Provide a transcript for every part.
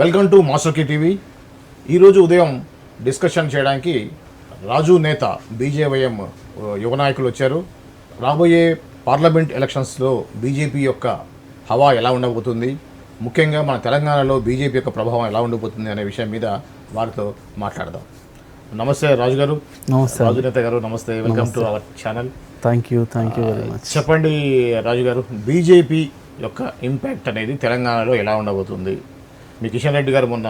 Welcome to master TV. ఈరోజు ఉదయం discussion చేయడానికి రాజు నేత బీజేవైఎం యువ నాయకులు వచ్చారు. రాబోయే పార్లమెంట్ ఎలక్షన్స్లో బీజేపీ యొక్క హవా ఎలా ఉండబోతుంది, ముఖ్యంగా మన తెలంగాణలో బీజేపీ యొక్క ప్రభావం ఎలా ఉండబోతుంది అనే విషయం మీద వారితో మాట్లాడదాం. నమస్తే రాజు గారు. నమస్తే రాజు నేత గారు. నమస్తే, welcome to our channel. Thank you very much. చెప్పండి రాజు గారు, బీజేపీ యొక్క ఇంపాక్ట్ అనేది తెలంగాణలో ఎలా ఉండబోతుంది? మీ కిషన్ రెడ్డి గారు మొన్న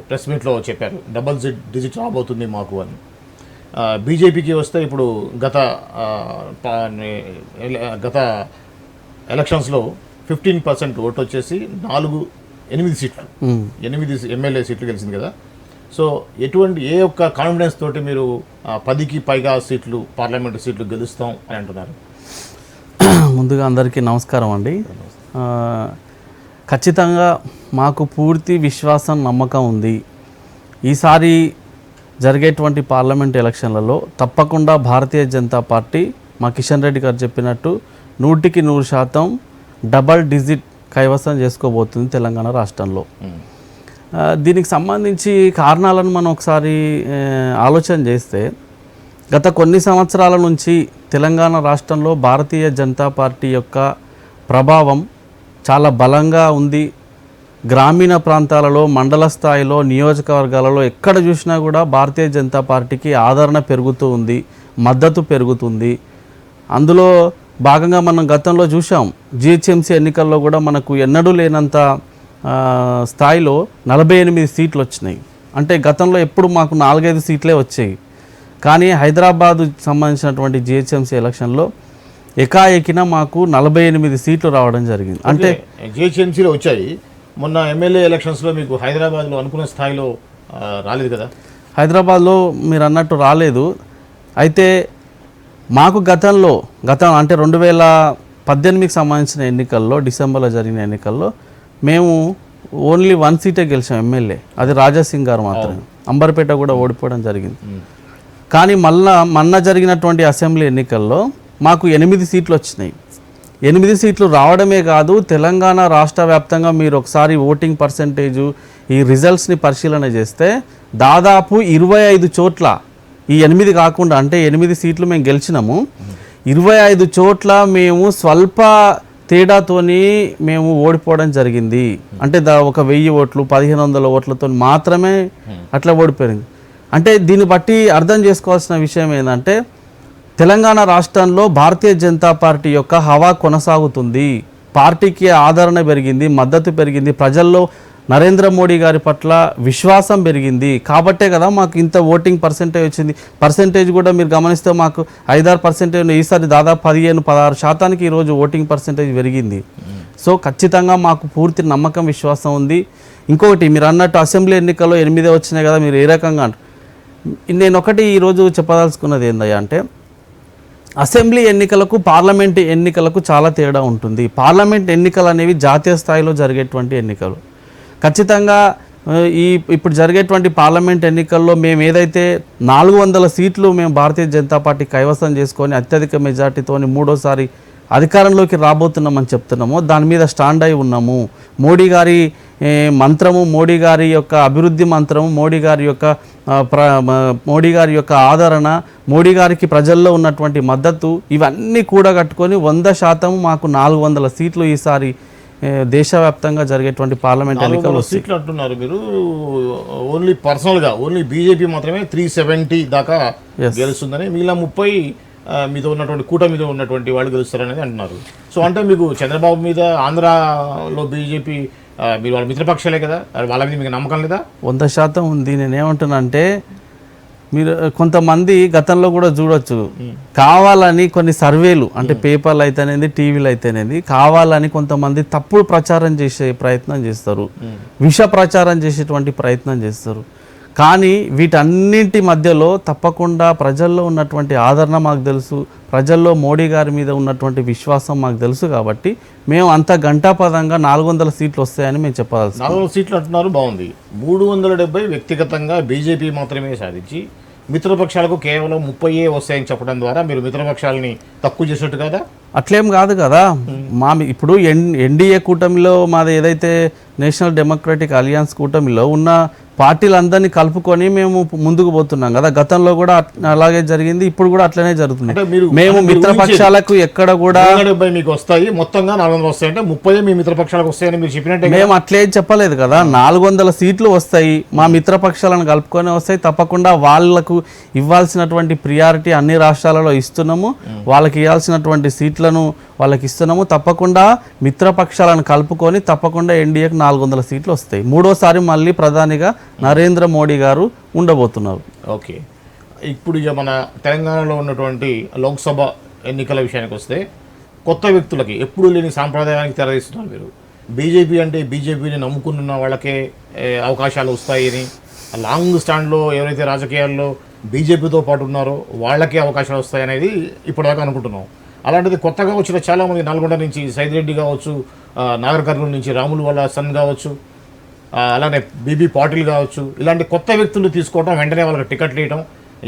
ప్రెస్ మీట్లో చెప్పారు, డబుల్ డిజిట్ రాబోతుంది మాకు అని. బీజేపీకి వస్తే ఇప్పుడు గత ఎలక్షన్స్లో 15% ఓటు వచ్చేసి 8 సీట్లు, 8 ఎమ్మెల్యే సీట్లు గెలిచింది కదా. సో ఏ ఒక్క కాన్ఫిడెన్స్ తోటి మీరు 10కి పైగా సీట్లు, పార్లమెంటు సీట్లు గెలుస్తాం అని అంటున్నారు? ముందుగా అందరికీ నమస్కారం అండి. ఖచ్చితంగా మాకు పూర్తి విశ్వాసం, నమ్మకం ఉంది. ఈసారి జరిగేటువంటి పార్లమెంట్ ఎలక్షన్లలో తప్పకుండా భారతీయ జనతా పార్టీ మా కిషన్ రెడ్డి గారు చెప్పినట్టు 100% డబల్ డిజిట్ కైవసం చేసుకోబోతుంది తెలంగాణ రాష్ట్రంలో. దీనికి సంబంధించి కారణాలను మనం ఒకసారి ఆలోచన చేస్తే, గత కొన్ని సంవత్సరాల నుంచి తెలంగాణ రాష్ట్రంలో భారతీయ జనతా పార్టీ యొక్క ప్రభావం చాలా బలంగా ఉంది. గ్రామీణ ప్రాంతాలలో, మండల స్థాయిలో, నియోజకవర్గాలలో ఎక్కడ చూసినా కూడా భారతీయ జనతా పార్టీకి ఆదరణ పెరుగుతూ ఉంది, మద్దతు పెరుగుతుంది. అందులో భాగంగా మనం గతంలో చూసాం, జిహెచ్ఎంసీ ఎన్నికల్లో కూడా మనకు ఎన్నడూ లేనంత స్థాయిలో 48 సీట్లు వచ్చినాయి. అంటే గతంలో ఎప్పుడు మాకు 4-5 సీట్లే వచ్చాయి. కానీ హైదరాబాద్ సంబంధించినటువంటి జిహెచ్ఎంసీ ఎలక్షన్లో ఏకాఏకిన మాకు 48 సీట్లు రావడం జరిగింది. అంటే జిహెచ్ఎంసీలో వచ్చాయి. మొన్న ఎమ్మెల్యే ఎలక్షన్స్లో మీకు హైదరాబాద్లో అనుకున్న స్థాయిలో రాలేదు కదా? హైదరాబాద్లో మీరు అన్నట్టు రాలేదు. అయితే మాకు గతం అంటే 2018కి సంబంధించిన ఎన్నికల్లో, డిసెంబర్లో జరిగిన ఎన్నికల్లో మేము ఓన్లీ 1 సీటే గెలిచాం ఎమ్మెల్యే. అది రాజాసింగ్ గారు మాత్రమే. అంబర్పేట కూడా ఓడిపోవడం జరిగింది. కానీ మొన్న జరిగినటువంటి అసెంబ్లీ ఎన్నికల్లో మాకు 8 సీట్లు వచ్చినాయి. 8 సీట్లు రావడమే కాదు, తెలంగాణ రాష్ట్ర వ్యాప్తంగా మీరు ఒకసారి ఓటింగ్ పర్సెంటేజు, ఈ రిజల్ట్స్ని పరిశీలన చేస్తే దాదాపు 25 చోట్ల, ఈ 8 కాకుండా, అంటే 8 సీట్లు మేము గెలిచినాము, 25 చోట్ల మేము స్వల్ప తేడాతోని మేము ఓడిపోవడం జరిగింది. అంటే ఒక 1000 ఓట్లు, 1500 ఓట్లతో మాత్రమే అట్లా ఓడిపోయింది. అంటే దీన్ని బట్టి అర్థం చేసుకోవాల్సిన విషయం ఏంటంటే, తెలంగాణ రాష్ట్రంలో భారతీయ జనతా పార్టీ యొక్క హవా కొనసాగుతుంది. పార్టీకి ఆదరణ పెరిగింది, మద్దతు పెరిగింది, ప్రజల్లో నరేంద్ర మోడీ గారి పట్ల విశ్వాసం పెరిగింది. కాబట్టే కదా మాకు ఇంత ఓటింగ్ పర్సెంటేజ్ వచ్చింది. పర్సెంటేజ్ కూడా మీరు గమనిస్తే మాకు 5-6%, ఈసారి దాదాపు 15-16% ఈరోజు ఓటింగ్ పర్సెంటేజ్ పెరిగింది. సో ఖచ్చితంగా మాకు పూర్తి నమ్మకం, విశ్వాసం ఉంది. ఇంకొకటి మీరు అన్నట్టు అసెంబ్లీ ఎన్నికల్లో 8 వచ్చినాయి కదా, మీరు ఏ రకంగా నేను ఒకటి ఈరోజు చెప్పదలుచుకున్నది ఏందయ్యా అంటే, అసెంబ్లీ ఎన్నికలకు, పార్లమెంట్ ఎన్నికలకు చాలా తేడా ఉంటుంది. పార్లమెంట్ ఎన్నికలు అనేవి జాతీయ స్థాయిలో జరిగేటువంటి ఎన్నికలు. ఖచ్చితంగా ఇప్పుడు జరిగేటువంటి పార్లమెంట్ ఎన్నికల్లో మేము ఏదైతే 400 సీట్లు మేము భారతీయ జనతా పార్టీ కైవసం చేసుకొని అత్యధిక మెజార్టీతోని 3వ అధికారంలోకి రాబోతున్నామని చెప్తున్నామో, దాని మీద స్టాండ్ అయి ఉన్నాము. మోడీ గారి మంత్రము, మోడీ గారి యొక్క అభివృద్ధి మంత్రము, మోడీ గారి యొక్క ఆదరణ, మోడీ గారికి ప్రజల్లో ఉన్నటువంటి మద్దతు, ఇవన్నీ కూడగట్టుకొని 100% మాకు 400 సీట్లు ఈసారి దేశవ్యాప్తంగా జరిగేటువంటి పార్లమెంట్ ఎన్నికలు సీట్లు అంటున్నారు మీరు. ఓన్లీ పర్సనల్గా ఓన్లీ బీజేపీ మాత్రమే 370 దాకా గెలుస్తుందని, మిగిలిన 30 మీతో ఉన్నటువంటి కూటమితో ఉన్నటువంటి వాళ్ళు గెలుస్తారనేది అంటున్నారు. సో అంటే మీకు చంద్రబాబు మీద, ఆంధ్రాలో బీజేపీ మీరు వాళ్ళ మిత్రపక్షాలే కదా, వాళ్ళ మీద మీకు నమ్మకం లేదా? 100% ఉంది. నేనేమంటున్నా అంటే, మీరు కొంతమంది గతంలో కూడా చూడొచ్చు, కావాలని కొన్ని సర్వేలు, అంటే పేపర్లు అయితేనేది, టీవీలు అయితేనేది, కావాలని కొంతమంది తప్పుడు ప్రచారం చేసే ప్రయత్నం చేస్తారు, విష ప్రచారం చేసేటువంటి ప్రయత్నం చేస్తారు. కానీ వీటన్నింటి మధ్యలో తప్పకుండా ప్రజల్లో ఉన్నటువంటి ఆదరణ మాకు తెలుసు, ప్రజల్లో మోడీ గారి మీద ఉన్నటువంటి విశ్వాసం మాకు తెలుసు. కాబట్టి మేము అంత గంటాపదంగా 400 సీట్లు వస్తాయని మేము చెప్పాల్సి. 400 సీట్లు అంటున్నారు, బాగుంది. 370 వ్యక్తిగతంగా బీజేపీ మాత్రమే సాధించి మిత్రపక్షాలకు కేవలం 30 వస్తాయని చెప్పడం ద్వారా మీరు మిత్రపక్షాలని తక్కువ చేసినట్టు కదా? అట్లేం కాదు కదా. ఇప్పుడు ఎన్డీఏ కూటమిలో మాది ఏదైతే నేషనల్ డెమోక్రటిక్ అలియన్స్ కూటమిలో ఉన్న పార్టీలందరినీ కలుపుకొని మేము ముందుకు పోతున్నాం కదా. గతంలో కూడా అలాగే జరిగింది, ఇప్పుడు కూడా అట్లనే జరుగుతుంది. మేము మిత్రపక్షాలకు ఎక్కడ కూడా 70 మీకు వస్తాయి, మొత్తంగా 400 వస్తాయి అంటే 30 మీ మిత్రపక్షాలకు వస్తాయని మీరు చెప్పినట్టే. మేము అట్లేం చెప్పలేదు కదా. 400 సీట్లు వస్తాయి, మా మిత్రపక్షాలను కలుపుకొని వస్తాయి. తప్పకుండా వాళ్లకు ఇవ్వాల్సినటువంటి ప్రియారిటీ అన్ని రాష్ట్రాలలో ఇస్తున్నాము, వాళ్ళకి ఇవ్వాల్సినటువంటి సీట్లను వాళ్ళకి ఇస్తున్నాము. తప్పకుండా మిత్రపక్షాలను కలుపుకొని తప్పకుండా ఎన్డీఏకి 400 సీట్లు వస్తాయి. మూడోసారి మళ్ళీ ప్రధానిగా నరేంద్ర మోడీ గారు ఉండబోతున్నారు. ఓకే, ఇప్పుడు ఇక మన తెలంగాణలో ఉన్నటువంటి లోక్సభ ఎన్నికల విషయానికి వస్తే కొత్త వ్యక్తులకి ఎప్పుడు లేని సాంప్రదాయానికి తెరదీస్తున్నారు మీరు. బీజేపీ అంటే బీజేపీని నమ్ముకున్న వాళ్ళకే అవకాశాలు వస్తాయని, లాంగ్ స్టాండ్లో ఎవరైతే రాజకీయాల్లో బీజేపీతో పాటు ఉన్నారో వాళ్ళకే అవకాశాలు వస్తాయనేది ఇప్పటిదాకా అనుకుంటున్నాం. అలాంటిది కొత్తగా వచ్చిన చాలామంది నల్గొండ నుంచి సైదిరెడ్డి కావచ్చు, నాగర్ కర్నూలు నుంచి రాములు వాళ్ళ సన్ కావచ్చు, అలానే బీబీ పాటిల్ కావచ్చు, ఇలాంటి కొత్త వ్యక్తులు తీసుకోవడం, వెంటనే వాళ్ళకి టికెట్లు ఇవ్వడం,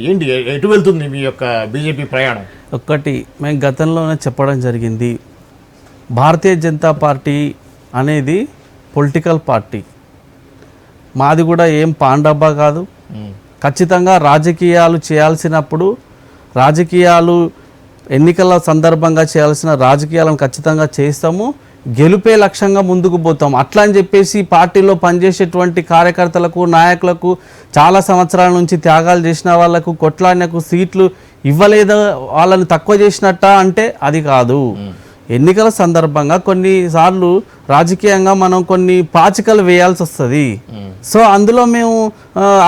ఏంటి ఎటు వెళ్తుంది మీ యొక్క బీజేపీ ప్రయాణం? ఒక్కటి మేము గతంలోనే చెప్పడం జరిగింది, భారతీయ జనతా పార్టీ అనేది పొలిటికల్ పార్టీ. మాది కూడా ఏం పాండబ్బా కాదు. ఖచ్చితంగా రాజకీయాలు చేయాల్సినప్పుడు రాజకీయాలు ఎన్నికల సందర్భంగా చేయాల్సిన రాజకీయాలను ఖచ్చితంగా చేస్తాము, గెలుపే లక్ష్యంగా ముందుకు పోతాం. అట్లా అని చెప్పేసి పార్టీలో పనిచేసేటువంటి కార్యకర్తలకు నాయకులకు చాలా సంవత్సరాల నుంచి త్యాగాలు చేసిన వాళ్ళకు కొట్లాడినకు సీట్లు ఇవ్వలేదా, వాళ్ళని తక్కువ చేసినట్ట అంటే అది కాదు. ఎన్నికల సందర్భంగా కొన్నిసార్లు రాజకీయంగా మనం కొన్ని పాచికలు వేయాల్సి వస్తుంది. సో అందులో మేము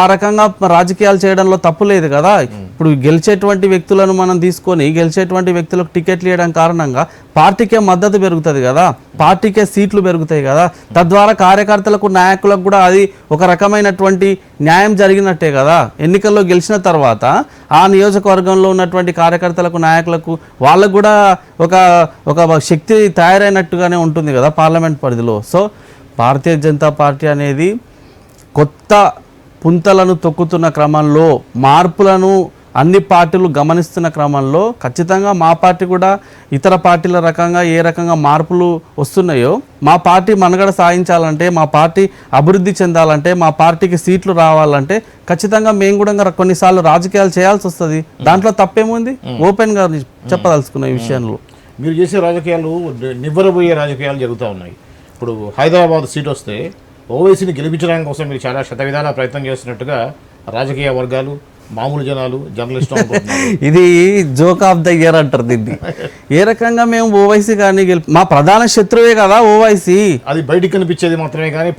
ఆ రకంగా రాజకీయాలు చేయడంలో తప్పు లేదు కదా. ఇప్పుడు గెలిచేటువంటి వ్యక్తులను మనం తీసుకొని గెలిచేటువంటి వ్యక్తులకు టికెట్లు ఇవ్వడం కారణంగా పార్టీకే మద్దతు పెరుగుతుంది కదా, పార్టీకే సీట్లు పెరుగుతాయి కదా. తద్వారా కార్యకర్తలకు నాయకులకు కూడా అది ఒక రకమైనటువంటి న్యాయం జరిగినట్టే కదా. ఎన్నికల్లో గెలిచిన తర్వాత ఆ నియోజకవర్గంలో ఉన్నటువంటి కార్యకర్తలకు నాయకులకు వాళ్ళకు కూడా ఒక శక్తి తయారైనట్టుగానే ఉంటుంది కదా పార్లమెంట్ పరిధిలో. సో భారతీయ జనతా పార్టీ అనేది కొత్త పుంతలను తొక్కుతున్న క్రమంలో, మార్పులను అన్ని పార్టీలు గమనిస్తున్న క్రమంలో ఖచ్చితంగా మా పార్టీ కూడా ఇతర పార్టీల రకంగా ఏ రకంగా మార్పులు వస్తున్నాయో, మా పార్టీ మనుగడ సాధించాలంటే, మా పార్టీ అభివృద్ధి చెందాలంటే, మా పార్టీకి సీట్లు రావాలంటే ఖచ్చితంగా మేము కూడా కొన్నిసార్లు రాజకీయాలు చేయాల్సి వస్తుంది. దాంట్లో తప్పేముంది, ఓపెన్గా చెప్పదలుచుకున్న ఈ విషయంలో. మీరు చేసే రాజకీయాలు నివ్వరబోయే రాజకీయాలు జరుగుతూ ఉన్నాయి. ఇప్పుడు హైదరాబాద్ సీట్ వస్తే ఓవైసీని గెలిపించడానికి కోసం మీరు చాలా శతవిధాల ప్రయత్నం చేస్తున్నట్టుగా రాజకీయ వర్గాలు, మామూలు జనాలు, జర్నలిస్టులు అనుకుంటున్నారు. ఇది జోక్ ఆఫ్ ద ఇయర్ అంటారు దీన్ని. ఏ రకంగా మేము ఓవైసీ కానీ మా ప్రధాన శత్రువే కదా ఓవైసీ. అది బయటికి కనిపించేది మాత్రమే కానీ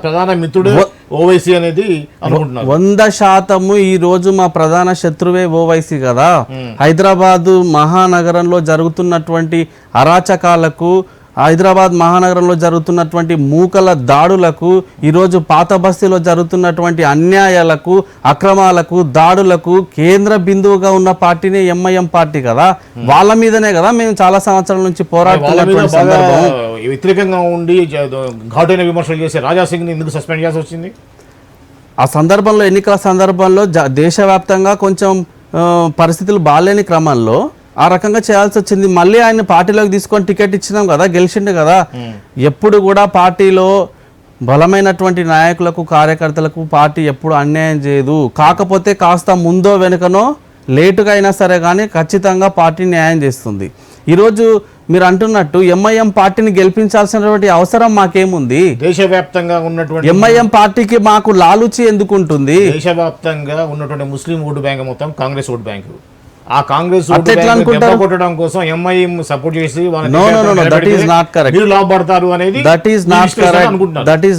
ప్రధాన మిత్రుడు ఓవైసీ అనేది అనుకుంటున్నారు. 100% ఈ రోజు మా ప్రధాన శత్రువే ఓవైసీ కదా. హైదరాబాదు మహానగరంలో జరుగుతున్నటువంటి అరాచకాలకు, హైదరాబాద్ మహానగరంలో జరుగుతున్నటువంటి మూకల దాడులకు, ఈరోజు పాత బస్తీలో జరుగుతున్నటువంటి అన్యాయాలకు, అక్రమాలకు, దాడులకు కేంద్ర బిందువుగా ఉన్న పార్టీనే ఎంఐఎం పార్టీ కదా. వాళ్ళ మీదనే కదా మేము చాలా సంవత్సరాల నుంచి పోరాడుతున్నటువంటి సందర్భం. వ్యతిరేకంగా ఉండి ఘాటైన విమర్శలు చేసే రాజాసింగ్ని ఎందుకు సస్పెండ్ చేయాల్సి వచ్చింది? ఆ సందర్భంలో, ఎన్నికల సందర్భంలో దేశవ్యాప్తంగా కొంచెం పరిస్థితులు బాగాలేని క్రమంలో ఆ రకంగా చేయాల్సి వచ్చింది. మళ్ళీ ఆయన పార్టీలోకి తీసుకొని టికెట్ ఇచ్చినాం కదా, గెలిచిండు కదా. ఎప్పుడు కూడా పార్టీలో బలమైనటువంటి నాయకులకు, కార్యకర్తలకు పార్టీ ఎప్పుడు అన్యాయం చేయదు. కాకపోతే కాస్త ముందో వెనుకనో లేటుగా అయినా సరే కానీ ఖచ్చితంగా పార్టీ న్యాయం చేస్తుంది. ఈరోజు మీరు అంటున్నట్టు ఎంఐఎం పార్టీని గెలిపించాల్సినటువంటి అవసరం మాకేముంది? దేశవ్యాప్తంగా ఉన్నటువంటి ఎంఐఎం పార్టీకి మాకు లాలూచి ఎందుకు ఉంటుంది? దేశవ్యాప్తంగా ఉన్నటువంటి ముస్లిం ఓటు బ్యాంక్ మొత్తం కాంగ్రెస్ ఓటు బ్యాంకు. ఆ కాంగ్రెస్ కొట్టడం కోసం ఎంఐఎం సపోర్ట్ చేసి మీరు లాభపడతారు అనేది దట్ ఈస్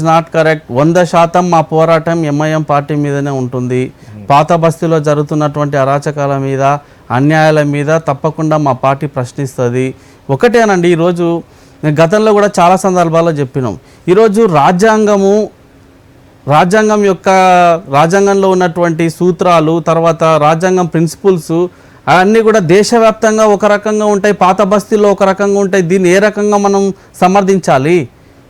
నాట్ కరెక్ట్. 100% మా పోరాటం ఎంఐఎం పార్టీ మీదనే ఉంటుంది. పాత బస్తీలో జరుగుతున్నటువంటి అరాచకాల మీద, అన్యాయాల మీద తప్పకుండా మా పార్టీ ప్రశ్నిస్తుంది. ఒకటేనండి, ఈరోజు గతంలో కూడా చాలా సందర్భాల్లో చెప్పినాం, ఈరోజు రాజ్యాంగంలో ఉన్నటువంటి సూత్రాలు, తర్వాత రాజ్యాంగం ప్రిన్సిపల్స్ అవన్నీ కూడా దేశవ్యాప్తంగా ఒక రకంగా ఉంటాయి, పాత బస్తీల్లో ఒక రకంగా ఉంటాయి. దీన్ని ఏ రకంగా మనం సమర్థించాలి?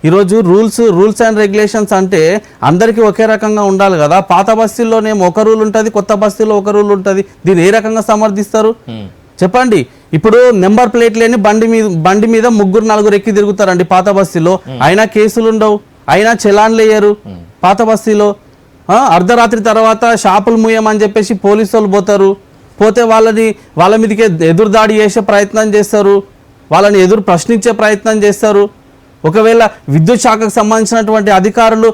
ఈరోజు రూల్స్ అండ్ రెగ్యులేషన్స్ అంటే అందరికీ ఒకే రకంగా ఉండాలి కదా. పాత బస్తీల్లోనేమో ఒక రూల్ ఉంటుంది, కొత్త బస్తీలో ఒక రూల్ ఉంటుంది. దీన్ని ఏ రకంగా సమర్థిస్తారు? చెప్పండి. ఇప్పుడు నెంబర్ ప్లేట్ లేని బండి మీద 3-4 ఎక్కి తిరుగుతారండి పాత బస్తీలో, అయినా కేసులు ఉండవు, అయినా చలాన్లు వేయరు పాత బస్తీలో. అర్ధరాత్రి తర్వాత షాపులు మూయమని చెప్పేసి పోలీసు వాళ్ళు పోతే వాళ్ళ మీదకే ఎదురుదాడి చేసే ప్రయత్నం చేస్తారు, వాళ్ళని ఎదురు ప్రశ్నించే ప్రయత్నం చేస్తారు. ఒకవేళ విద్యుత్ శాఖకు సంబంధించినటువంటి అధికారులు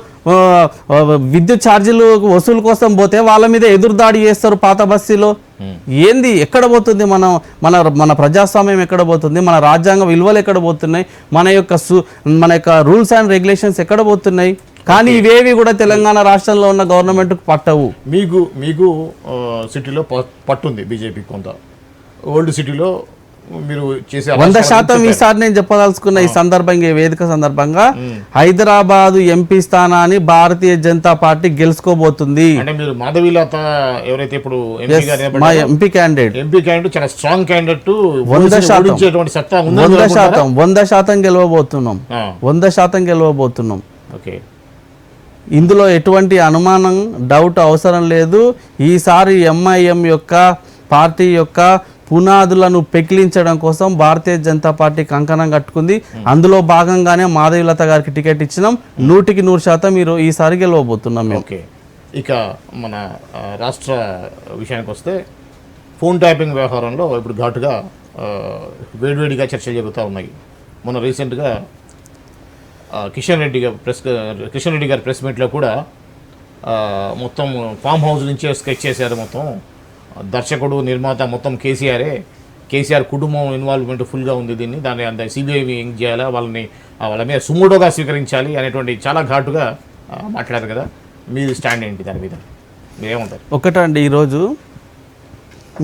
విద్యుత్ ఛార్జీలు వసూలు కోసం పోతే వాళ్ళ మీద ఎదురుదాడి చేస్తారు పాత బస్తీలో. ఏంది, ఎక్కడ పోతుంది మన ప్రజాస్వామ్యం, ఎక్కడ పోతుంది మన రాజ్యాంగ విలువలు, ఎక్కడ పోతున్నాయి మన యొక్క రూల్స్ అండ్ రెగ్యులేషన్స్ ఎక్కడ పోతున్నాయి? కానీ ఇవేవి కూడా తెలంగాణ రాష్ట్రంలో ఉన్న గవర్నమెంట్కు పట్టవు. మీకు సిటీలో పట్టుంది బీజేపీ కొంత, ఓల్డ్ సిటీలో మీరు చేసే 100% ఈసారి నేను చెప్పదలుచుకున్న ఈ సందర్భంగా, ఈ వేదిక సందర్భంగా, హైదరాబాదు ఎంపీ స్థానాన్ని భారతీయ జనతా పార్టీ గెలుచుకోబోతుంది. అంటే మీరు మాధవీలత ఎవరైతే ఇప్పుడు ఎంపీ క్యాండిడేట్ చాలా స్ట్రాంగ్ క్యాండిడేట్, 100% గెలవబోతున్నాం, 100% గెలవబోతున్నాం. ఓకే, ఇందులో ఎటువంటి అనుమానం, డౌట్ అవసరం లేదు. ఈసారి ఎంఐఎం యొక్క పార్టీ యొక్క పునాదులను పెకిలించడం కోసం భారతీయ జనతా పార్టీ కంకణం కట్టుకుంది. అందులో భాగంగానే మాధవీలత గారికి టికెట్ ఇచ్చినాం. 100% మీరు ఈసారి గెలవబోతున్నాం మేము. ఓకే, ఇక మన రాష్ట్ర విషయానికి వస్తే ఫోన్ ట్యాపింగ్ వ్యవహారంలో ఇప్పుడు ఘాటుగా వేడివేడిగా చర్చలు జరుగుతూ ఉన్నాయి. మొన్న రీసెంట్గా కిషన్ రెడ్డి గారి ప్రెస్ మీట్లో కూడా మొత్తం ఫామ్ హౌస్ నుంచే స్కెచ్ చేశారు. మొత్తం దర్శకుడు, నిర్మాత మొత్తం కేసీఆర్ కుటుంబం ఇన్వాల్వ్మెంట్ ఫుల్గా ఉంది. దాన్ని అంత సిబిఐ ఏం చేయాలా, వాళ్ళ మీద సుమోటోగా స్వీకరించాలి అనేటువంటి చాలా ఘాటుగా మాట్లాడారు కదా. మీరు స్టాండ్ ఏంటి దాని మీద, మీరేమంటారు? ఒకటండి, ఈరోజు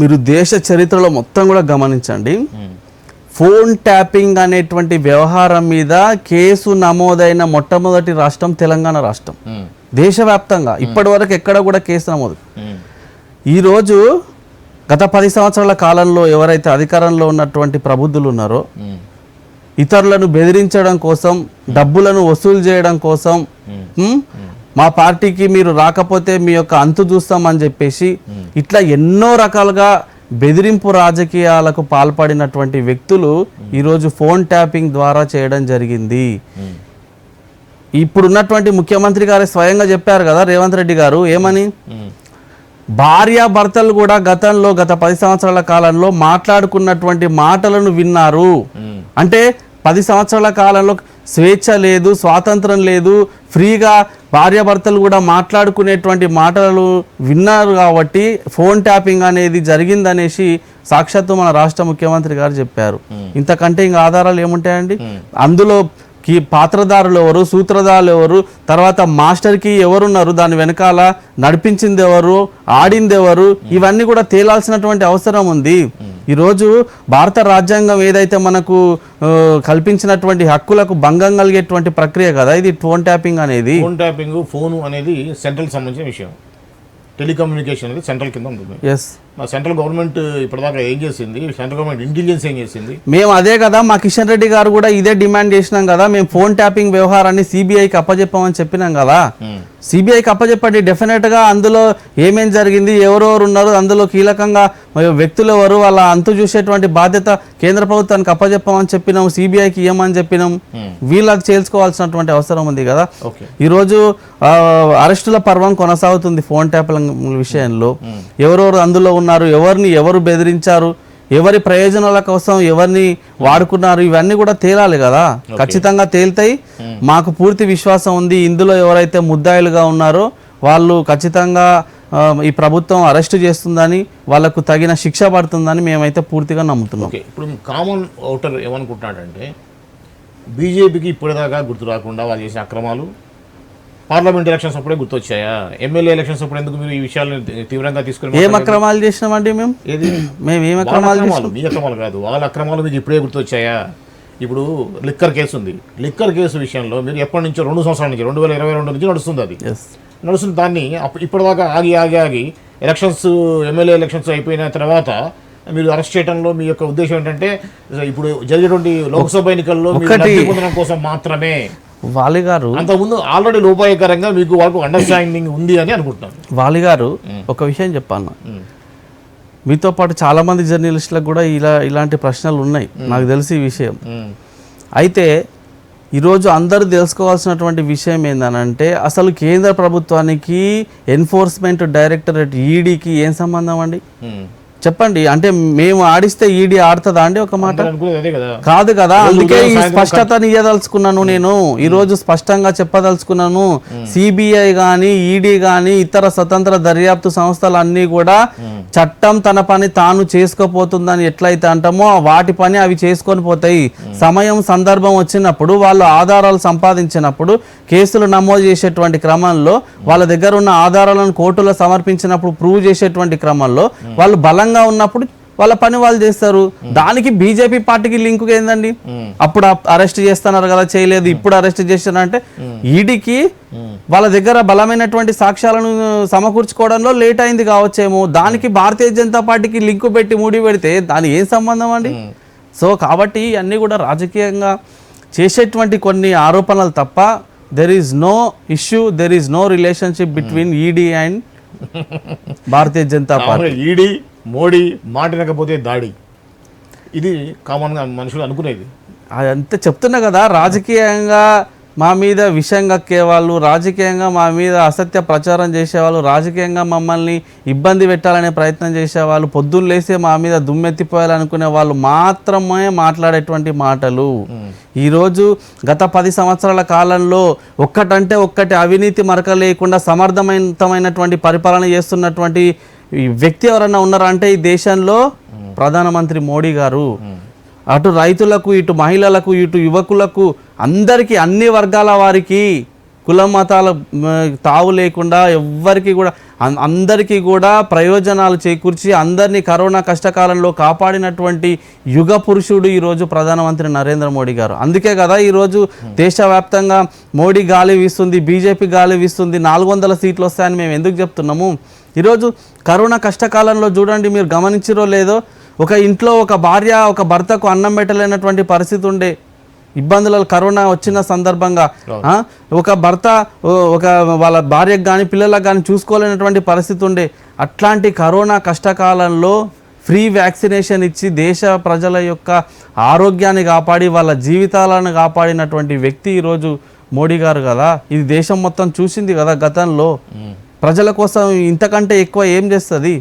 మీరు దేశ చరిత్రలో మొత్తం కూడా గమనించండి, ఫోన్ ట్యాపింగ్ అనేటువంటి వ్యవహారం మీద కేసు నమోదైన మొట్టమొదటి రాష్ట్రం తెలంగాణ రాష్ట్రం. దేశవ్యాప్తంగా ఇప్పటి వరకు ఎక్కడ కూడా కేసు నమోదు. ఈరోజు గత 10 సంవత్సరాల కాలంలో ఎవరైతే అధికారంలో ఉన్నటువంటి ప్రబుద్ధులు ఉన్నారో, ఇతరులను బెదిరించడం కోసం, డబ్బులను వసూలు చేయడం కోసం, మా పార్టీకి మీరు రాకపోతే మీ యొక్క అంతు చూస్తామని చెప్పేసి ఇట్లా ఎన్నో రకాలుగా బెదిరింపు రాజకీయాలకు పాల్పడినటువంటి వ్యక్తులు ఈరోజు ఫోన్ ట్యాపింగ్ ద్వారా చేయడం జరిగింది. ఇప్పుడున్నటువంటి ముఖ్యమంత్రి గారు స్వయంగా చెప్పారు కదా, రేవంత్ రెడ్డి గారు, ఏమని, భార్యాభర్తలు కూడా గత 10 సంవత్సరాల కాలంలో మాట్లాడుకున్నటువంటి మాటలను విన్నారు. అంటే 10 సంవత్సరాల కాలంలో స్వేచ్ఛ లేదు, స్వాతంత్రం లేదు, ఫ్రీగా భార్యాభర్తలు కూడా మాట్లాడుకునేటువంటి మాటలు విన్నారు కాబట్టి ఫోన్ ట్యాపింగ్ అనేది జరిగిందనేసి సాక్షాత్తు మన రాష్ట్ర ముఖ్యమంత్రి గారు చెప్పారు. ఇంతకంటే ఇంకా ఆధారాలు ఏముంటాయండి? అందులో పాత్రదారులు ఎవరు, సూత్రధారులు ఎవరు, తర్వాత మాస్టర్కి ఎవరున్నారు, దాని వెనకాల నడిపించింది ఎవరు, ఆడింది ఎవరు, ఇవన్నీ కూడా తేలాల్సినటువంటి అవసరం ఉంది. ఈరోజు భారత రాజ్యాంగం ఏదైతే మనకు కల్పించినటువంటి హక్కులకు భంగం కలిగేటువంటి ప్రక్రియ కదా ఇది ఫోన్ ట్యాపింగ్ అనేది. ఫోన్ అనేది సెంట్రల్ సంబంధించిన విషయం. టెలికమ్యూనికేషన్ అనేది సెంట్రల్ కింద ఉంటుంది. సెంట్రల్ గవర్నమెంట్ ఇప్పటిదాకా ఏం చేసింది, సెంట్రల్ గవర్నమెంట్ ఇంటెలిజెన్స్ ఏం చేసింది? మేము అదే కదా, మా కిషన్ రెడ్డి గారు కూడా ఇదే డిమాండ్ చేసినాం కదా. మేము ఫోన్ ట్యాపింగ్ వ్యవహారాన్ని సిబిఐకి అప్పచెప్పామని చెప్పినాం కదా. సిబిఐకి అప్పచెప్పండి, డెఫినెట్గా అందులో ఏమేం జరిగింది, ఎవరెవరు ఉన్నారు, అందులో కీలకంగా వ్యక్తులు ఎవరు, వాళ్ళ అంతు చూసేటువంటి బాధ్యత కేంద్ర ప్రభుత్వానికి అప్పచెప్పామని చెప్పినాం, సిబిఐకి ఇవ్వమని చెప్పినాం. వీళ్ళకి చేల్చుకోవాల్సినటువంటి అవసరం ఉంది కదా. ఈరోజు అరెస్టుల పర్వం కొనసాగుతుంది ఫోన్ ట్యాపింగ్ విషయంలో. ఎవరెవరు అందులో ఉన్నారు, ఎవరు బెదిరించారు, ఎవరి ప్రయోజనాల కోసం ఎవరిని వాడుకున్నారు, ఇవన్నీ కూడా తేలాలి కదా. ఖచ్చితంగా తేలుతాయి. మాకు పూర్తి విశ్వాసం ఉంది, ఇందులో ఎవరైతే ముద్దాయిలుగా ఉన్నారో వాళ్ళు ఖచ్చితంగా ఈ ప్రభుత్వం అరెస్ట్ చేస్తుందని, వాళ్ళకు తగిన శిక్ష పడుతుందని మేమైతే పూర్తిగా నమ్ముతున్నాం. ఇప్పుడు కామన్ ఓటర్ ఏమనుకుంటున్నాడంటే, బీజేపీకి ఇప్పటిదాకా గుర్తు రాకుండా వాళ్ళు చేసిన అక్రమాలు పార్లమెంట్ ఎలక్షన్స్ అప్పుడే గుర్తొచ్చాయా? ఎమ్మెల్యే ఎలక్షన్స్ అప్పుడు ఎందుకు మీరు ఈ విషయాలను తీవ్రంగా తీసుకుని ఏం అక్రమాలు చేసినామండి మేము? ఏం అక్రమాలు? మీ అక్రమాలు కాదు, వాళ్ళ అక్రమాలు మీకు ఇప్పుడే గుర్తొచ్చాయా? ఇప్పుడు లిక్కర్ కేసు ఉంది. లిక్కర్ కేసు విషయంలో మీరు ఎప్పటి నుంచో 2 సంవత్సరాల నుంచి 2022 నుంచి నడుస్తుంది. అది నడుస్తుంది. దాన్ని ఇప్పటిదాకా ఆగి ఎలక్షన్స్, ఎమ్మెల్యే ఎలక్షన్స్ అయిపోయిన తర్వాత మీరు అరెస్ట్ చేయడంలో మీ యొక్క ఉద్దేశం ఏంటంటే ఇప్పుడు జరిగేటువంటి లోక్సభ ఎన్నికల్లో పొందడం కోసం మాత్రమే? వాలి గారు అంతకుముందు ఆల్రెడీ లోపాయకరంగా మీకు, వాళ్ళకు అండర్స్టాండింగ్ ఉంది అని అనుకుంటున్నాను. వాలి గారు ఒక విషయం చెప్పాను, మీతో పాటు చాలామంది జర్నలిస్టులకు కూడా ఇలాంటి ప్రశ్నలు ఉన్నాయి, నాకు తెలిసి ఈ విషయం. అయితే ఈరోజు అందరూ తెలుసుకోవాల్సినటువంటి విషయం ఏంటంటే అసలు కేంద్ర ప్రభుత్వానికి ఎన్ఫోర్స్మెంట్ డైరెక్టరేట్ ఈడీకి ఏం సంబంధం అండి? చెప్పండి. అంటే మేము ఆడిస్తే ఈడీ ఆడుతుందా అండి? ఒక మాట కాదు కదా. అందుకే ఈ స్పష్టతని ఇవ్వదలుచుకున్నాను నేను ఈరోజు, స్పష్టంగా చెప్పదలుచుకున్నాను. సిబిఐ కానీ ఈడీ కానీ ఇతర స్వతంత్ర దర్యాప్తు సంస్థలు అన్నీ కూడా చట్టం తన పని తాను చేసుకోపోతుందని ఎట్లయితే అంటామో వాటి పని అవి చేసుకొని పోతాయి. సమయం సందర్భం వచ్చినప్పుడు వాళ్ళు ఆధారాలు సంపాదించినప్పుడు కేసులు నమోదు చేసేటువంటి క్రమంలో వాళ్ళ దగ్గర ఉన్న ఆధారాలను కోర్టులో సమర్పించినప్పుడు ప్రూవ్ చేసేటువంటి క్రమంలో వాళ్ళు బలంగా ఉన్నప్పుడు వాళ్ళ పని వాళ్ళు చేస్తారు. దానికి బీజేపీ పార్టీకి లింక్ ఏందండి? అప్పుడు అరెస్ట్ చేస్తున్నారు కదా, చేయలేదు, ఇప్పుడు అరెస్ట్ చేస్తారంటే ఈడీకి వాళ్ళ దగ్గర బలమైనటువంటి సాక్ష్యాలను సమకూర్చుకోవడంలో లేట్ అయింది కావచ్చేమో. దానికి భారతీయ జనతా పార్టీకి లింకు పెట్టి ముడి పెడితే దాని ఏం సంబంధం అండి? సో కాబట్టి అన్నీ కూడా రాజకీయంగా చేసేటువంటి కొన్ని ఆరోపణలు తప్ప there is no issue, there is no relationship between ED and Bharatiya Janata Party. ED Modi మాటినకపోతే దాడి, ఇది కామన్గా మనుషులు అనుకునేది. అదంతా చెప్తున్నా కదా, రాజకీయంగా మా మీద విషయం కక్కేవాళ్ళు, రాజకీయంగా మా మీద అసత్య ప్రచారం చేసేవాళ్ళు, రాజకీయంగా మమ్మల్ని ఇబ్బంది పెట్టాలనే ప్రయత్నం చేసేవాళ్ళు, పొద్దున్న లేసే మా మీద దుమ్మెత్తిపోయాలనుకునే వాళ్ళు మాత్రమే మాట్లాడేటువంటి మాటలు. ఈరోజు గత 10 సంవత్సరాల కాలంలో ఒక్కటంటే ఒక్కటి అవినీతి మరక లేకుండా సమర్థవంతమైనటువంటి పరిపాలన చేస్తున్నటువంటి ఈ వ్యక్తి ఎవరన్నా ఉన్నారంటే ఈ దేశంలో ప్రధానమంత్రి మోడీ గారు. అటు రైతులకు, ఇటు మహిళలకు, ఇటు యువకులకు, అందరికీ, అన్ని వర్గాల వారికి, కుల మతాల తావు లేకుండా ఎవ్వరికి కూడా అందరికీ కూడా ప్రయోజనాలు చేకూర్చి అందరినీ కరోనా కష్టకాలంలో కాపాడినటువంటి యుగ పురుషుడు ఈరోజు ప్రధానమంత్రి నరేంద్ర మోడీ గారు. అందుకే కదా ఈరోజు దేశవ్యాప్తంగా మోడీ గాలి వీస్తుంది, బీజేపీ గాలి వీస్తుంది, 400 సీట్లు వస్తాయని మేము ఎందుకు చెప్తున్నాము? ఈరోజు కరోనా కష్టకాలంలో చూడండి, మీరు గమనించిరో లేదో, ఒక ఇంట్లో ఒక భార్య ఒక భర్తకు అన్నం పెట్టలేనటువంటి పరిస్థితి ఉండే, ఇబ్బందులు కరోనా వచ్చిన సందర్భంగా ఒక భర్త ఒక వాళ్ళ భార్యకు కానీ పిల్లలకు కానీ చూసుకోలేనటువంటి పరిస్థితి ఉండే. అట్లాంటి కరోనా కష్టకాలంలో ఫ్రీ వ్యాక్సినేషన్ ఇచ్చి దేశ ప్రజల యొక్క ఆరోగ్యాన్ని కాపాడి వాళ్ళ జీవితాలను కాపాడినటువంటి వ్యక్తి ఈరోజు మోడీ గారు కదా. ఇది దేశం మొత్తం చూసింది కదా గతంలో. ప్రజల కోసం ఇంతకంటే ఎక్కువ ఏం చేస్తుంది?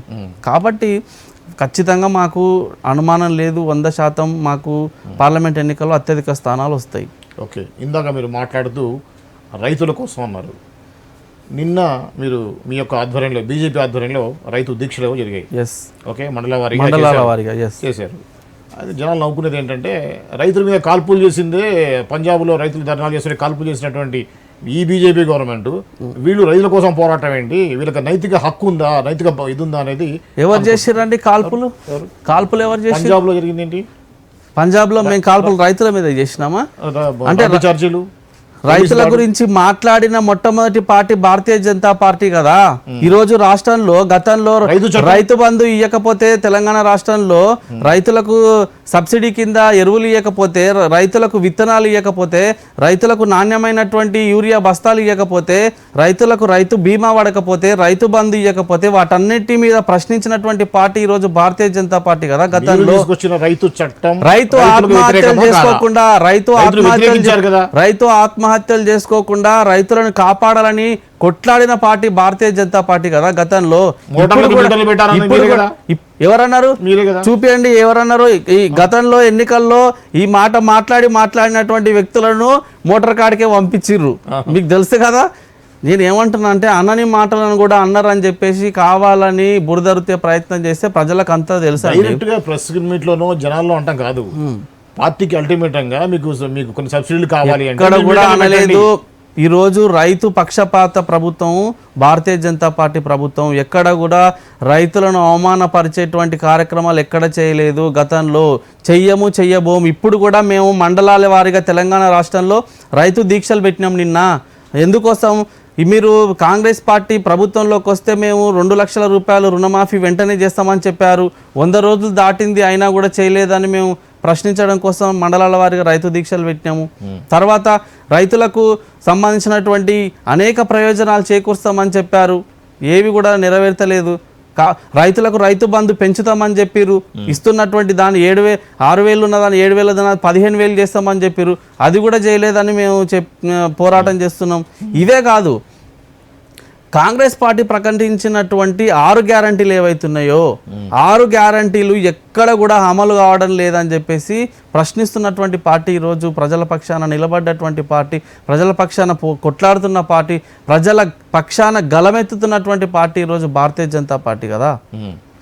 కాబట్టి ఖచ్చితంగా మాకు అనుమానం లేదు, 100% మాకు పార్లమెంట్ ఎన్నికల్లో అత్యధిక స్థానాలు వస్తాయి. ఓకే, ఇందాక మీరు మాట్లాడుతూ రైతుల కోసం అన్నారు. నిన్న మీరు మీ యొక్క ఆధ్వర్యంలో, బీజేపీ ఆధ్వర్యంలో రైతు దీక్షలు జరిగాయి. ఎస్, ఓకే, మండలాల వారీగా చేశారు. అది జనాలు నవ్వుకునేది ఏంటంటే, రైతుల మీద కాల్పులు చేసిందే, పంజాబ్లో రైతులు ధర్నాలు చేస్తుంటే కాల్పులు చేసినటువంటి ఈ బీజేపీ గవర్నమెంట్, వీళ్ళు రైతుల కోసం పోరాటం ఏంటి, వీళ్ళకి నైతిక హక్కు ఉందా, నైతిక ఇది ఉందా అనేది. ఎవరు చేసిరండి కాల్పులు? ఎవరు చేసి? పంజాబ్ లో జరిగింది ఏంటి? పంజాబ్ లో మేము కాల్పులు రైతుల మీద చేసినామా? అంటే ఛార్జీలు, రైతుల గురించి మాట్లాడిన మొట్టమొదటి పార్టీ భారతీయ జనతా పార్టీ కదా. ఈరోజు రాష్ట్రంలో గతంలో రైతు బంధు ఇవ్వకపోతే, తెలంగాణ రాష్ట్రంలో రైతులకు సబ్సిడీ కింద ఎరువులు ఇవ్వకపోతే, రైతులకు విత్తనాలు ఇవ్వకపోతే, రైతులకు నాణ్యమైనటువంటి యూరియా బస్తాలు ఇవ్వకపోతే, రైతులకు రైతు బీమా పడకపోతే, రైతు బంధు ఇవ్వకపోతే, వాటన్నిటి మీద ప్రశ్నించినటువంటి పార్టీ ఈరోజు భారతీయ జనతా పార్టీ కదా. గతంలో రైతు చట్టం, రైతు ఆత్మహత్యలు చేసుకోకుండా, రైతు ఆత్మహత్యలు చేసుకోకుండా రైతులను కాపాడాలని కొట్లాడిన పార్టీ భారతీయ జనతా పార్టీ కదా గతంలో. ఎవరన్నారు? చూపియండి ఎవరన్నారు? ఈ గతంలో ఎన్నికల్లో ఈ మాట మాట్లాడినటువంటి వ్యక్తులను మోటార్ కాడికే పంపించిర్రు, మీకు తెలుసు కదా. నేను ఏమంటున్నా అంటే, అన్నని మాటలను కూడా అన్నారని చెప్పేసి కావాలని బురదరుతే ప్రయత్నం చేస్తే ప్రజలకు అంతా తెలుసా? ప్రెస్ మీట్ లోనో జనాల్లో అంటాం కాదు, పార్టీకి అల్టిమేటంగా మీకు కొన్ని సబ్సిడీలు కావాలి ఎక్కడ కూడా అనలేదు. ఈరోజు రైతు పక్షపాత ప్రభుత్వం భారతీయ జనతా పార్టీ ప్రభుత్వం. ఎక్కడ కూడా రైతులను అవమానపరిచేటువంటి కార్యక్రమాలు ఎక్కడ చేయలేదు గతంలో, చెయ్యబోము. ఇప్పుడు కూడా మేము మండలాల వారీగా తెలంగాణ రాష్ట్రంలో రైతు దీక్షలు పెట్టినాం. నిన్న ఎందుకోసం? మీరు కాంగ్రెస్ పార్టీ ప్రభుత్వంలోకి వస్తే మేము 2 లక్షల రూపాయలు రుణమాఫీ వెంటనే చేస్తామని చెప్పారు. 100 రోజులు దాటింది, అయినా కూడా చేయలేదని మేము ప్రశ్నించడం కోసం మండలాల వారీగా రైతు దీక్షలు పెట్టినాము. తర్వాత రైతులకు సంబంధించినటువంటి అనేక ప్రయోజనాలు చేకూరుస్తామని చెప్పారు, ఏవి కూడా నెరవేర్చలేదు. రైతులకు రైతు బంధు పెంచుతామని చెప్పిర్రు, ఇస్తున్నటువంటి దాన్ని 6,000 ఉన్న దాన్ని 7,000 15,000 చేస్తామని చెప్పిర్రు, అది కూడా చేయలేదని మేము పోరాటం చేస్తున్నాం. ఇవే కాదు, కాంగ్రెస్ పార్టీ ప్రకటించినటువంటి 6 గ్యారంటీలు ఏవైతున్నాయో 6 గ్యారంటీలు ఎక్కడ కూడా అమలు కావడం లేదని చెప్పేసి ప్రశ్నిస్తున్నటువంటి పార్టీ, ఈరోజు ప్రజల పక్షాన నిలబడ్డటువంటి పార్టీ, ప్రజల పక్షాన కొట్లాడుతున్న పార్టీ, ప్రజల పక్షాన గలమెత్తుతున్నటువంటి పార్టీ ఈరోజు భారతీయ జనతా పార్టీ కదా.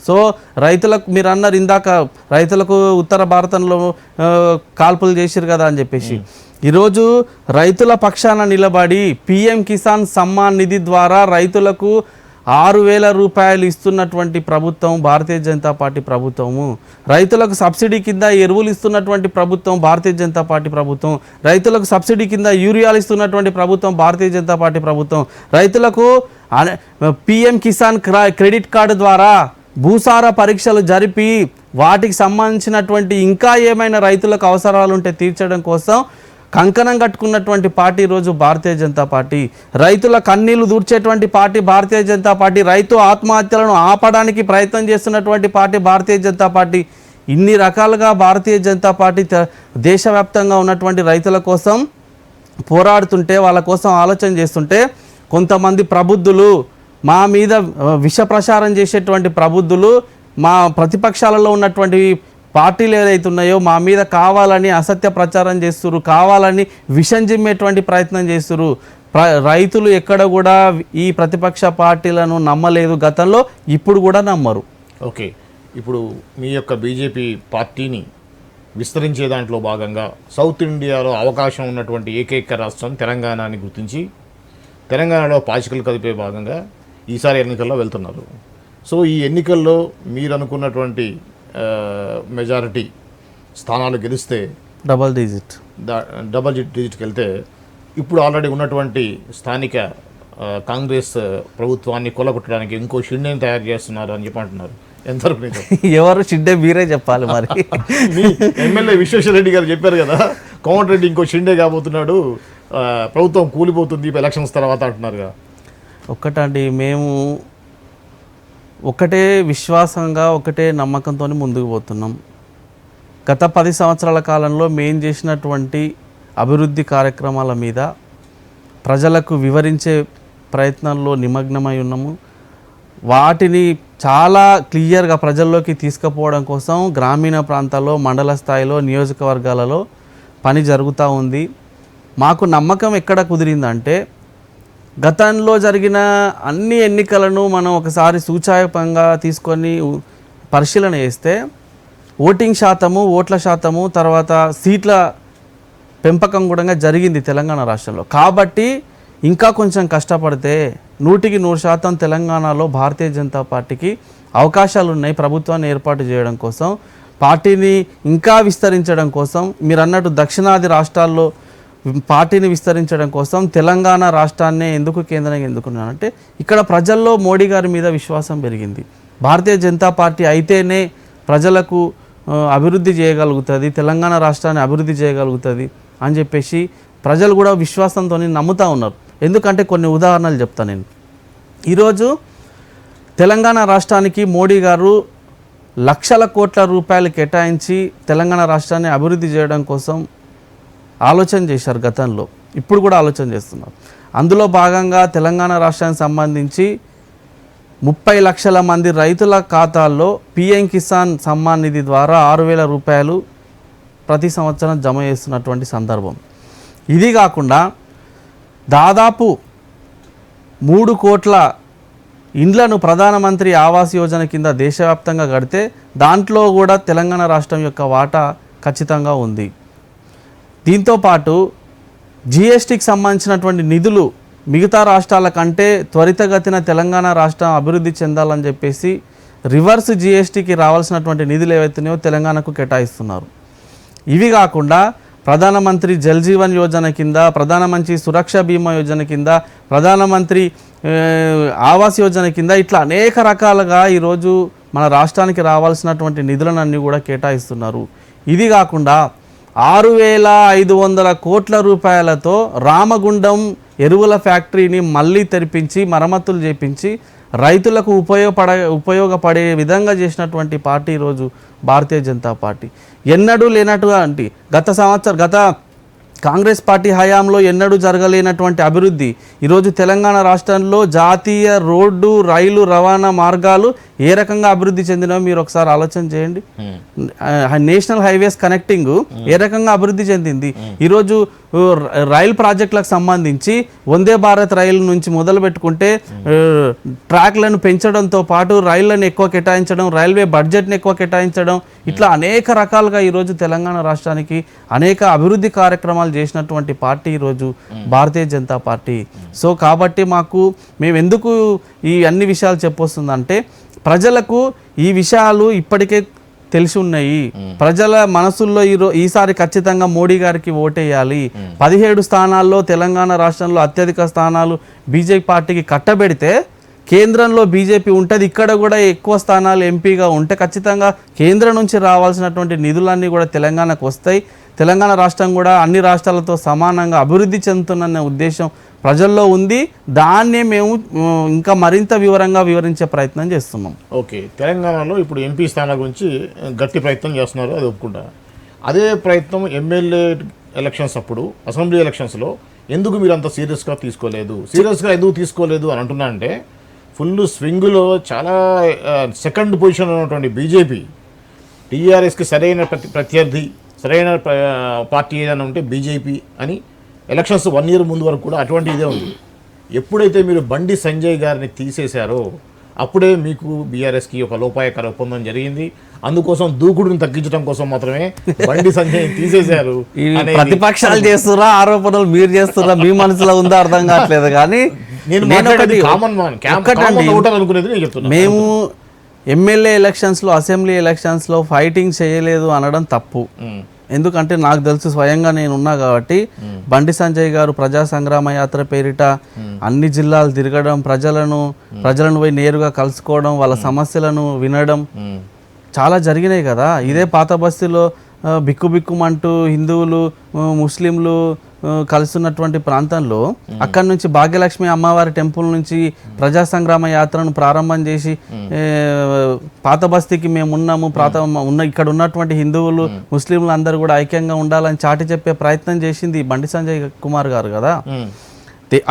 సో రైతులకు మీరు అన్నారు ఇందాక, రైతులకు ఉత్తర భారతంలో కాల్పులు చేసిరు కదా అని చెప్పేసి, ఈరోజు రైతుల పక్షాన నిలబడి పిఎం కిసాన్ సమ్మాన్ నిధి ద్వారా రైతులకు 6,000 రూపాయలు ఇస్తున్నటువంటి ప్రభుత్వం భారతీయ జనతా పార్టీ ప్రభుత్వము. రైతులకు సబ్సిడీ కింద ఎరువులు ఇస్తున్నటువంటి ప్రభుత్వం భారతీయ జనతా పార్టీ ప్రభుత్వం. రైతులకు సబ్సిడీ కింద యూరియాలు ఇస్తున్నటువంటి ప్రభుత్వం భారతీయ జనతా పార్టీ ప్రభుత్వం. రైతులకు పిఎం కిసాన్ క్రెడిట్ కార్డు ద్వారా భూసార పరీక్షలు జరిపి వాటికి సంబంధించినటువంటి ఇంకా ఏమైనా రైతులకు అవసరాలు ఉంటే తీర్చడం కోసం కంకణం కట్టుకున్నటువంటి పార్టీ ఈరోజు భారతీయ జనతా పార్టీ. రైతుల కన్నీళ్లు దూర్చేటువంటి పార్టీ భారతీయ జనతా పార్టీ. రైతు ఆత్మహత్యలను ఆపడానికి ప్రయత్నం చేస్తున్నటువంటి పార్టీ భారతీయ జనతా పార్టీ. ఇన్ని రకాలుగా భారతీయ జనతా పార్టీ దేశవ్యాప్తంగా ఉన్నటువంటి రైతుల కోసం పోరాడుతుంటే, వాళ్ళ కోసం ఆలోచన చేస్తుంటే, కొంతమంది ప్రబుద్ధులు మా మీద విష ప్రచారం చేసేటువంటి ప్రబుద్ధులు, మా ప్రతిపక్షాలలో ఉన్నటువంటి పార్టీలు ఏదైతే ఉన్నాయో మా మీద కావాలని అసత్య ప్రచారం చేస్తున్నారు, కావాలని విషం జిమ్మేటువంటి ప్రయత్నం చేస్తున్నారు. రైతులు ఎక్కడ కూడా ఈ ప్రతిపక్ష పార్టీలను నమ్మలేదు గతంలో, ఇప్పుడు కూడా నమ్మరు. ఓకే, ఇప్పుడు మీ యొక్క బీజేపీ పార్టీని విస్తరించే దాంట్లో భాగంగా సౌత్ ఇండియాలో అవకాశం ఉన్నటువంటి ఏకైక రాష్ట్రం తెలంగాణని గుర్తించి తెలంగాణలో పాచికలు కదిపే భాగంగా ఈసారి ఎన్నికల్లో వెళ్తున్నారు. సో ఈ ఎన్నికల్లో మీరు అనుకున్నటువంటి మెజారిటీ స్థానాలు గెలిస్తే డబల్ డిజిట్కి వెళ్తే, ఇప్పుడు ఆల్రెడీ ఉన్నటువంటి స్థానిక కాంగ్రెస్ ప్రభుత్వాన్ని కొల్లగొట్టడానికి ఇంకో షిండేని తయారు చేస్తున్నారు అని చెప్పి అంటున్నారు. ఎంతవరకు నిజం? ఎవరు షిండే మీరే చెప్పాలి. మరి మీ ఎమ్మెల్యే విశ్వేశ్వరరెడ్డి గారు చెప్పారు కదా, కోమటిరెడ్డి ఇంకో షిండే కాబోతున్నాడు, ప్రభుత్వం కూలిపోతుంది ఎలక్షన్స్ తర్వాత అంటున్నారుగా. ఒక్కటండి, మేము ఒకటే విశ్వాసంగా ఒకటే నమ్మకంతో ముందుకు పోతున్నాం. గత 10 సంవత్సరాల కాలంలో మేము చేసినటువంటి అభివృద్ధి కార్యక్రమాల మీద ప్రజలకు వివరించే ప్రయత్నంలో నిమగ్నమై ఉన్నాము. వాటిని చాలా క్లియర్గా ప్రజల్లోకి తీసుకుపోవడం కోసం గ్రామీణ ప్రాంతాల్లో, మండల స్థాయిలో, నియోజకవర్గాలలో పని జరుగుతూ ఉంది. మాకు నమ్మకం ఎక్కడ కుదిరిందంటే, గతంలో జరిగిన అన్ని ఎన్నికలను మనం ఒకసారి సూచాయకంగా తీసుకొని పరిశీలన చేస్తే ఓటింగ్ శాతము, ఓట్ల శాతము, తర్వాత సీట్ల పెంపకం కూడా జరిగింది తెలంగాణ రాష్ట్రంలో. కాబట్టి ఇంకా కొంచెం కష్టపడితే 100% తెలంగాణలో భారతీయ జనతా పార్టీకి అవకాశాలు ఉన్నాయి. ప్రభుత్వాన్ని ఏర్పాటు చేయడం కోసం, పార్టీని ఇంకా విస్తరించడం కోసం, మీరు అన్నట్టు దక్షిణాది రాష్ట్రాల్లో పార్టీని విస్తరించడం కోసం తెలంగాణ రాష్ట్రాన్నే ఎందుకు కేంద్రంగా ఎందుకున్నానంటే, ఇక్కడ ప్రజల్లో మోడీ గారి మీద విశ్వాసం పెరిగింది. భారతీయ జనతా పార్టీ అయితేనే ప్రజలకు అభివృద్ధి చేయగలుగుతుంది, తెలంగాణ రాష్ట్రాన్ని అభివృద్ధి చేయగలుగుతుంది అని చెప్పేసి ప్రజలు కూడా విశ్వాసంతో నమ్ముతూ ఉన్నారు. ఎందుకంటే కొన్ని ఉదాహరణలు చెప్తాను నేను. ఈరోజు తెలంగాణ రాష్ట్రానికి మోడీ గారు లక్షల కోట్ల రూపాయలు కేటాయించి తెలంగాణ రాష్ట్రాన్ని అభివృద్ధి చేయడం కోసం ఆలోచన చేశారు గతంలో, ఇప్పుడు కూడా ఆలోచన చేస్తున్నారు. అందులో భాగంగా తెలంగాణ రాష్ట్రానికి సంబంధించి 30 లక్షల మంది రైతుల ఖాతాల్లో పిఎం కిసాన్ సమ్మాన్ నిధి ద్వారా 6,000 రూపాయలు ప్రతి సంవత్సరం జమ చేస్తున్నటువంటి సందర్భం. ఇది కాకుండా దాదాపు 3 కోట్ల ఇండ్లను ప్రధానమంత్రి ఆవాస్ యోజన కింద దేశవ్యాప్తంగా కడితే దాంట్లో కూడా తెలంగాణ రాష్ట్రం యొక్క వాటా ఖచ్చితంగా ఉంది. దీంతోపాటు జిఎస్టీకి సంబంధించినటువంటి నిధులు మిగతా రాష్ట్రాల కంటే త్వరితగతిన తెలంగాణ రాష్ట్రం అభివృద్ధి చెందాలని చెప్పేసి రివర్స్ జిఎస్టీకి రావాల్సినటువంటి నిధులు ఏవైతున్నాయో తెలంగాణకు కేటాయిస్తున్నారు. ఇవి కాకుండా ప్రధానమంత్రి జల్ జీవన్ యోజన కింద, ప్రధానమంత్రి సురక్ష బీమా యోజన కింద, ప్రధానమంత్రి ఆవాస్ యోజన కింద ఇట్లా అనేక రకాలుగా ఈరోజు మన రాష్ట్రానికి రావాల్సినటువంటి నిధులనన్నీ కూడా కేటాయిస్తున్నారు. ఇది కాకుండా 6,500 కోట్ల రూపాయలతో రామగుండం ఎరువుల ఫ్యాక్టరీని మళ్ళీ తెరిపించి మరమ్మతులు చేపించి రైతులకు ఉపయోగపడే విధంగా చేసినటువంటి పార్టీ ఈరోజు భారతీయ జనతా పార్టీ. ఎన్నడూ లేనట్టుగా అంటే గత కాంగ్రెస్ పార్టీ హయాంలో ఎన్నడూ జరగలేనటువంటి అభివృద్ధి ఈరోజు తెలంగాణ రాష్ట్రంలో జాతీయ రోడ్డు రైలు రవాణా మార్గాలు ఏ రకంగా అభివృద్ధి చెందినో మీరు ఒకసారి ఆలోచన చేయండి. నేషనల్ హైవేస్ కనెక్టింగ్ ఏ రకంగా అభివృద్ధి చెందింది. ఈరోజు రైలు ప్రాజెక్టులకు సంబంధించి వందే భారత్ రైలు నుంచి మొదలు పెట్టుకుంటే ట్రాక్లను పెంచడంతో పాటు రైళ్లను ఎక్కువ కేటాయించడం, రైల్వే బడ్జెట్ని ఎక్కువ కేటాయించడం, ఇట్లా అనేక రకాలుగా ఈరోజు తెలంగాణ రాష్ట్రానికి అనేక అభివృద్ధి కార్యక్రమాలు చేసినటువంటి పార్టీ ఈరోజు భారతీయ జనతా పార్టీ. సో కాబట్టి మేము ఎందుకు ఈ అన్ని విషయాలు చెప్పొస్తుందంటే ప్రజలకు ఈ విషయాలు ఇప్పటికే తెలిసి ఉన్నాయి. ప్రజల మనసుల్లో ఈసారి ఖచ్చితంగా మోడీ గారికి ఓటేయాలి. 17 స్థానాల్లో తెలంగాణ రాష్ట్రంలో అత్యధిక స్థానాలు బీజేపీ పార్టీకి కట్టబెడితే కేంద్రంలో బీజేపీ ఉంటుంది, ఇక్కడ కూడా ఎక్కువ స్థానాలు ఎంపీగా ఉంటే ఖచ్చితంగా కేంద్రం నుంచి రావాల్సినటువంటి నిధులన్నీ కూడా తెలంగాణకు వస్తాయి. తెలంగాణ రాష్ట్రం కూడా అన్ని రాష్ట్రాలతో సమానంగా అభివృద్ధి చెందుతున్న ఉద్దేశం ప్రజల్లో ఉంది. దాన్నే మేము ఇంకా మరింత వివరంగా వివరించే ప్రయత్నం చేస్తున్నాం. ఓకే, తెలంగాణలో ఇప్పుడు ఎంపీ స్థానాల గురించి గట్టి ప్రయత్నం చేస్తున్నారు, అది ఒప్పుకుంటా. అదే ప్రయత్నం ఎమ్మెల్యే ఎలక్షన్స్ అప్పుడు, అసెంబ్లీ ఎలక్షన్స్లో ఎందుకు మీరు అంత సీరియస్గా ఎందుకు తీసుకోలేదు అని అంటున్నా అంటే ఫుల్ స్వింగ్లో చాలా సెకండ్ పొజిషన్ ఉన్నటువంటి బీజేపీ టీఆర్ఎస్కి సరైన ప్రత్యర్థి, సరైన పార్టీ ఏదైనా ఉంటే బీజేపీ అని ఎలక్షన్స్ 1 year ముందు వరకు కూడా అటువంటి ఇదే ఉంది. ఎప్పుడైతే మీరు బండి సంజయ్ గారిని తీసేశారో అప్పుడే మీకు బీఆర్ఎస్కి ఒక లోపాయకర ఒప్పందం జరిగింది. అందుకోసం దూకుడుని తగ్గించడం కోసం మాత్రమే బండి సంజయ్ తీసేశారు. ప్రతిపక్షాలు చేస్తున్నా ఆరోపణలు మీరు చేస్తున్నా, మీ మనసులో ఉందో అర్థం కావట్లేదు. కానీ మేము ఎమ్మెల్యే ఎలక్షన్స్లో, అసెంబ్లీ ఎలక్షన్స్లో ఫైటింగ్ చేయలేదు అనడం తప్పు. ఎందుకంటే నాకు తెలుసు, స్వయంగా నేను ఉన్నా కాబట్టి. బండి సంజయ్ గారు ప్రజా సంగ్రామ యాత్ర పేరిట అన్ని జిల్లాలు తిరగడం, ప్రజలను పోయి నేరుగా కలుసుకోవడం, వాళ్ళ సమస్యలను వినడం చాలా జరిగినాయి కదా. ఇదే పాత బస్తీలో బిక్కుబిక్కుమంటూ హిందువులు ముస్లింలు కలుస్తున్నటువంటి ప్రాంతంలో అక్కడి నుంచి భాగ్యలక్ష్మి అమ్మవారి టెంపుల్ నుంచి ప్రజా సంగ్రామ యాత్రను ప్రారంభం చేసి పాత బస్తీకి మేము ఉన్నాము, ఇక్కడ ఉన్నటువంటి హిందువులు ముస్లింలు అందరూ కూడా ఐక్యంగా ఉండాలని చాటి చెప్పే ప్రయత్నం చేసింది బండి సంజయ్ కుమార్ గారు కదా.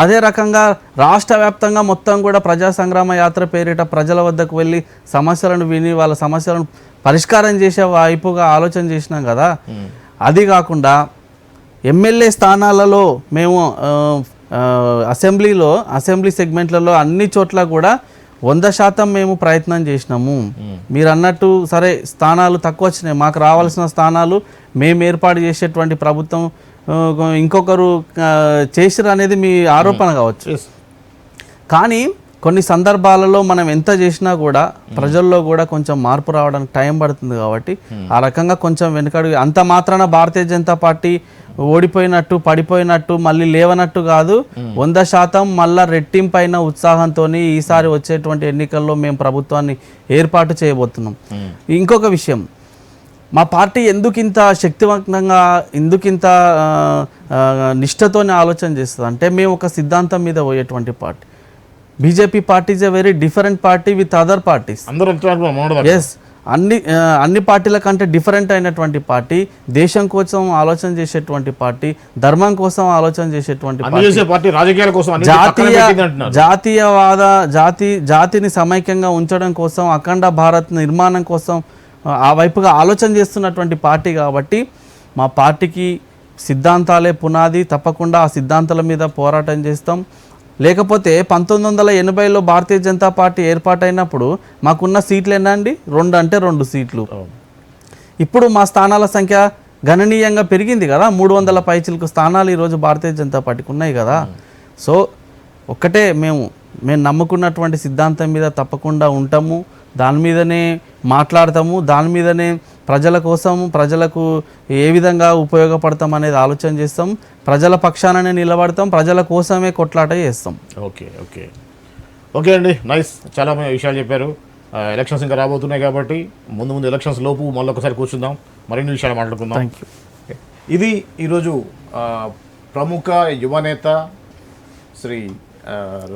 అదే రకంగా రాష్ట్ర వ్యాప్తంగా మొత్తం కూడా ప్రజా సంగ్రామ యాత్ర పేరిట ప్రజల వద్దకు వెళ్ళి సమస్యలను విని వాళ్ళ సమస్యలను పరిష్కారం చేసే వైపుగా ఆలోచన చేసినాం కదా. అది కాకుండా ఎమ్మెల్యే స్థానాలలో మేము అసెంబ్లీ సెగ్మెంట్లలో అన్ని చోట్ల కూడా 100% మేము ప్రయత్నం చేసినాము. మీరు అన్నట్టు సరే స్థానాలు తక్కువ వచ్చినాయి, మాకు రావాల్సిన స్థానాలు మేము ఏర్పాటు చేసేటువంటి ప్రభుత్వం ఇంకొకరు చేసిరు అనేది మీ ఆరోపణ కావచ్చు. కానీ కొన్ని సందర్భాలలో మనం ఎంత చేసినా కూడా ప్రజల్లో కూడా కొంచెం మార్పు రావడానికి టైం పడుతుంది. కాబట్టి ఆ రకంగా కొంచెం వెనుకడు, అంత మాత్రాన భారతీయ జనతా పార్టీ ఓడిపోయినట్టు పడిపోయినట్టు మళ్ళీ లేవనట్టు కాదు. 100% మళ్ళా రెట్టింపైన ఉత్సాహంతో ఈసారి వచ్చేటువంటి ఎన్నికల్లో మేము ప్రభుత్వాన్ని ఏర్పాటు చేయబోతున్నాం. ఇంకొక విషయం, మా పార్టీ ఎందుకింత శక్తివంతంగా, ఎందుకింత నిష్ఠతోనే ఆలోచన చేస్తుంది అంటే మేము ఒక సిద్ధాంతం మీద పోయేటువంటి party. BJP party is a very different party with other parties. Yes, అన్ని పార్టీల కంటే డిఫరెంట్ అయినటువంటి పార్టీ, దేశం కోసం ఆలోచన చేసేటువంటి పార్టీ, ధర్మం కోసం ఆలోచన చేసేటువంటి జాతిని సమైక్యంగా ఉంచడం కోసం, అఖండ భారత్ నిర్మాణం కోసం ఆ వైపుగా ఆలోచన చేస్తున్నటువంటి పార్టీ. కాబట్టి మా పార్టీకి సిద్ధాంతాలే పునాది, తప్పకుండా ఆ సిద్ధాంతాల మీద పోరాటం చేస్తాం. లేకపోతే 1980లో భారతీయ జనతా పార్టీ ఏర్పాటైనప్పుడు మాకున్న సీట్లు ఎన్నండి, 2 సీట్లు. ఇప్పుడు మా స్థానాల సంఖ్య గణనీయంగా పెరిగింది కదా, 300 పైచిలకు స్థానాలు ఈరోజు భారతీయ జనతా పార్టీకి ఉన్నాయి కదా. సో ఒక్కటే, మేము నమ్ముకున్నటువంటి సిద్ధాంతం మీద తప్పకుండా ఉంటాము, దాని మీదనే మాట్లాడతాము, దాని మీదనే ప్రజల కోసం, ప్రజలకు ఏ విధంగా ఉపయోగపడతాం అనేది ఆలోచన చేస్తాం, ప్రజల పక్షాననే నిలబడతాం, ప్రజల కోసమే కొట్లాట చేస్తాం. ఓకే అండి, నైస్, చాలా విషయాలు చెప్పారు. ఎలక్షన్స్ ఇంకా రాబోతున్నాయి కాబట్టి ముందు ఎలక్షన్స్ లోపు మళ్ళీ ఒకసారి కూర్చుందాం, మరిన్ని విషయాలు మాట్లాడుకుందాం. Thank you. ఇది ఈరోజు ప్రముఖ యువనేత శ్రీ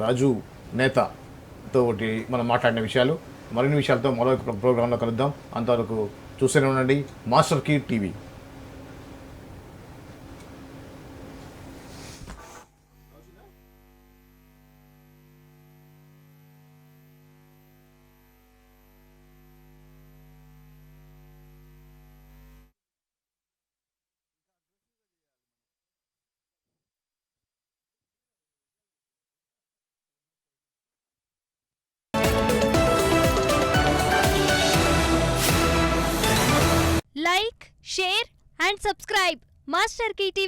రాజు నేత తోటి మనం మాట్లాడిన విషయాలు. మరిన్ని విషయాలతో మరో ప్రోగ్రాంలో కలుద్దాం. అంతవరకు చూస్తూనే ఉండండి master key TV. Like, share and subscribe Master Key TV.